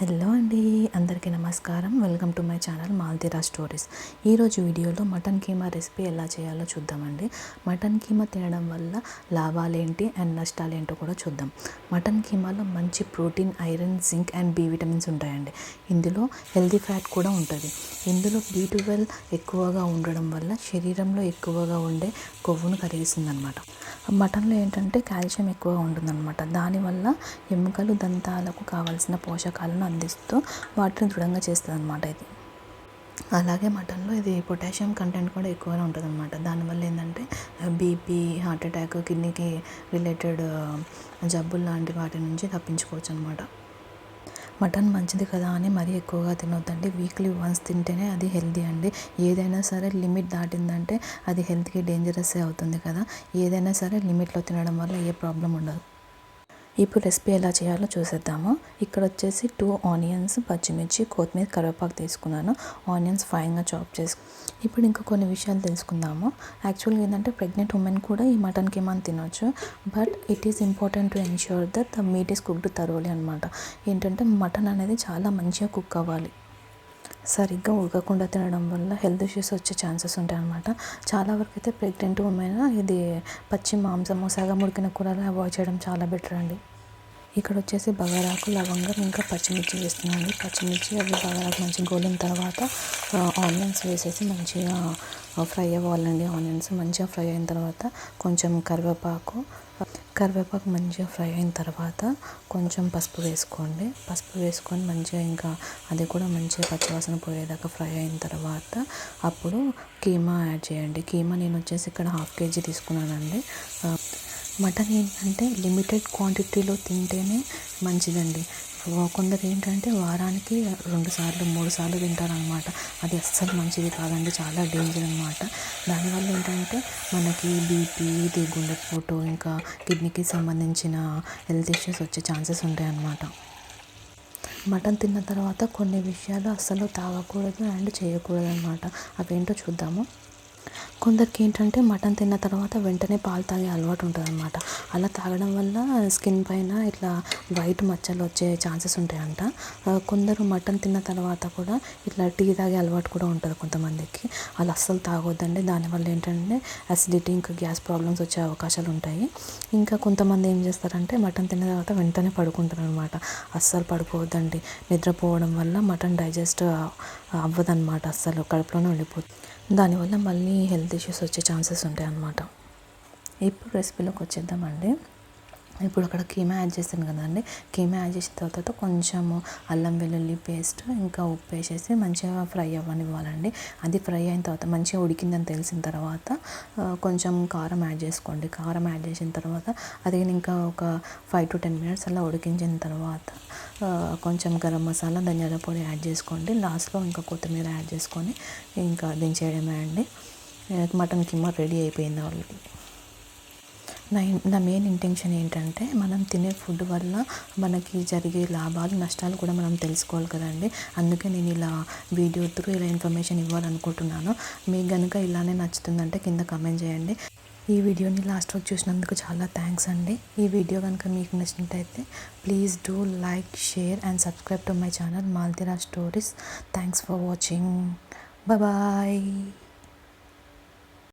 Hello అండి, అందరికీ నమస్కారం. Welcome to my channel Maltira stories. ఈరోజు వీడియోలో మటన్ కీమా రెసిపీ ఎలా చేయాలో చూద్దామండి. మటన్ కీమా తినడం వల్ల లాభాలేంటి అండ్ నష్టాలేంటో కూడా చూద్దాం. మటన్ కీమాలో మంచి protein, iron, zinc and B vitamins ఉంటాయండి. ఇందులో హెల్తీ ఫ్యాట్ కూడా ఉంటుంది. ఇందులో B12 ఎక్కువగా ఉండడం వల్ల శరీరంలో ఎక్కువగా ఉండే కొవ్వును కరిగిస్తుందన్నమాట. మటన్లో ఏంటంటే కాల్షియం ఎక్కువగా ఉంటుందన్నమాట. దానివల్ల ఎముకలు, దంతాలకు కావాల్సిన పోషకాలను అందిస్తూ వాటిని దృఢంగా చేస్తుంది అన్నమాట. ఇది అలాగే మటన్లో ఇది పొటాషియం కంటెంట్ కూడా ఎక్కువగా ఉంటుంది అన్నమాట. దానివల్ల ఏంటంటే బీపీ, హార్ట్ అటాక్, కిడ్నీకి రిలేటెడ్ జబ్బులు లాంటి వాటి నుంచి తప్పించుకోవచ్చు అనమాట. మటన్ మంచిది కదా అని మరీ ఎక్కువగా తినొద్దండి. వీక్లీ వన్స్ తింటేనే అది హెల్తీ అండి. ఏదైనా సరే లిమిట్ దాటిందంటే అది హెల్త్కి డేంజరస్ అవుతుంది కదా. ఏదైనా సరే లిమిట్లో తినడం వల్ల ఏ ప్రాబ్లం ఉండదు. ఇప్పుడు రెసిపీ ఎలా చేయాలో చూసేద్దాము. ఇక్కడ వచ్చేసి 2 ఆనియన్స్, పచ్చిమిర్చి, కొత్తిమీర, కరివేపాకు తీసుకున్నాను. ఆనియన్స్ ఫైన్గా చాప్ చేసి ఇప్పుడు ఇంకా కొన్ని విషయాలు తెలుసుకుందాము. యాక్చువల్గా ఏంటంటే ప్రెగ్నెంట్ ఉమెన్ కూడా ఈ మటన్ కీమా తినొచ్చు. But it is important to ensure that the meet is cooked thoroughly అనమాట. ఏంటంటే మటన్ అనేది చాలా మంచిగా కుక్ అవ్వాలి. సరిగ్గా ఉడకకుండా తినడం వల్ల హెల్త్ ఇష్యూస్ వచ్చే ఛాన్సెస్ ఉంటాయి అన్నమాట. చాలా వరకు అయితే ప్రెగ్నెంట్ ఉమెన్ ఇది పచ్చి మాంసము, సగం ఉడికిన కూరలు అవాయిడ్ చేయడం చాలా బెటర్ అండి. ఇక్కడ వచ్చేసి బగారాకు, లవంగం, ఇంకా పచ్చిమిర్చి వేస్తున్నాను. పచ్చిమిర్చి అవి బగారాకు మంచిగా గోలిన తర్వాత ఆనియన్స్ వేసేసి మంచిగా ఫ్రై అవ్వాలండి. ఆనియన్స్ మంచిగా ఫ్రై అయిన తర్వాత కొంచెం కరివేపాకు మంచిగా ఫ్రై అయిన తర్వాత కొంచెం పసుపు వేసుకోండి. పసుపు వేసుకొని మంచిగా ఇంకా అది కూడా మంచిగా పచ్చివాసన పోయేదాకా ఫ్రై అయిన తర్వాత అప్పుడు కీమా యాడ్ చేయండి. కీమా నేను వచ్చేసి ఇక్కడ 1/2 kg తీసుకున్నానండి. మటన్ ఏంటంటే లిమిటెడ్ క్వాంటిటీలో తింటేనే మంచిదండి. కొందరు ఏంటంటే వారానికి 2 సార్లు 3 సార్లు తింటారనమాట. అది అస్సలు మంచిది కాదండి, చాలా డేంజర్ అనమాట. దానివల్ల ఏంటంటే మనకి బీపీ, ఇది గుండెపోటు, ఇంకా కిడ్నీకి సంబంధించిన హెల్త్ ఇష్యూస్ వచ్చే ఛాన్సెస్ ఉంటాయన్నమాట. మటన్ తిన్న తర్వాత కొన్ని విషయాలు అస్సలు తాగకూడదు అండ్ చేయకూడదు అనమాట. అవేంటో చూద్దాము. కొందరికి ఏంటంటే మటన్ తిన్న తర్వాత వెంటనే పాలు తాగే అలవాటు ఉంటుంది అనమాట. అలా తాగడం వల్ల స్కిన్ పైన ఇట్లా వైట్ మచ్చలు వచ్చే ఛాన్సెస్ ఉంటాయంట. కొందరు మటన్ తిన్న తర్వాత కూడా ఇట్లా టీ తాగే అలవాటు కూడా ఉంటుంది కొంతమందికి. అలా అస్సలు తాగొద్దండి. దానివల్ల ఏంటంటే అసిడిటీ, ఇంకా గ్యాస్ ప్రాబ్లమ్స్ వచ్చే అవకాశాలు ఉంటాయి. ఇంకా కొంతమంది ఏం చేస్తారంటే మటన్ తిన్న తర్వాత వెంటనే పడుకుంటారు అనమాట. అస్సలు పడుకోవద్దండి. నిద్రపోవడం వల్ల మటన్ డైజెస్ట్ అవ్వదన్నమాట. అస్సలు కడుపులోనే ఉండిపోతుంది. దానివల్ల మళ్ళీ హెల్త్ ఇష్యూస్ వచ్చే ఛాన్సెస్ ఉంటాయి అన్నమాట. ఇప్పుడు రెసిపీలోకి వచ్చేద్దామండి. ఇప్పుడు అక్కడ కీమా యాడ్ చేస్తాను కదండి. కీమా యాడ్ చేసిన తర్వాత కొంచెము అల్లం వెల్లుల్లి పేస్ట్, ఇంకా ఉప్పు వేసేసి మంచిగా ఫ్రై అవ్వనివ్వాలండి. అది ఫ్రై అయిన తర్వాత మంచిగా ఉడికిందని తెలిసిన తర్వాత కొంచెం కారం యాడ్ చేసుకోండి. కారం యాడ్ చేసిన తర్వాత అది ఇంకా ఒక 5 to 10 minutes అలా ఉడికించిన తర్వాత కొంచెం గరం మసాలా, ధనియాల పొడి యాడ్ చేసుకోండి. లాస్ట్లో ఇంకా కొత్తిమీర యాడ్ చేసుకొని ఇంకా దించేయడమే అండి. మటన్ కీమా రెడీ అయిపోయింది ఆల్రెడీ. నా మెయిన్ ఇంటెన్షన్ ఏంటంటే మనం తినే ఫుడ్ వల్ల మనకి జరిగే లాభాలు, నష్టాలు కూడా మనం తెలుసుకోవాలి కదండి. అందుకే నేను ఇలా వీడియో త్రూ ఇలా ఇన్ఫర్మేషన్ ఇవ్వాలనుకుంటున్నాను. మీకు కనుక ఇలానే నచ్చుతుందంటే కింద కామెంట్ చేయండి. ఈ వీడియోని లాస్ట్ వరకు చూసినందుకు చాలా థ్యాంక్స్ అండి. ఈ వీడియో కనుక మీకు నచ్చినట్టయితే please do like, share and subscribe to my channel Maltira stories. Thanks for watching. Bye.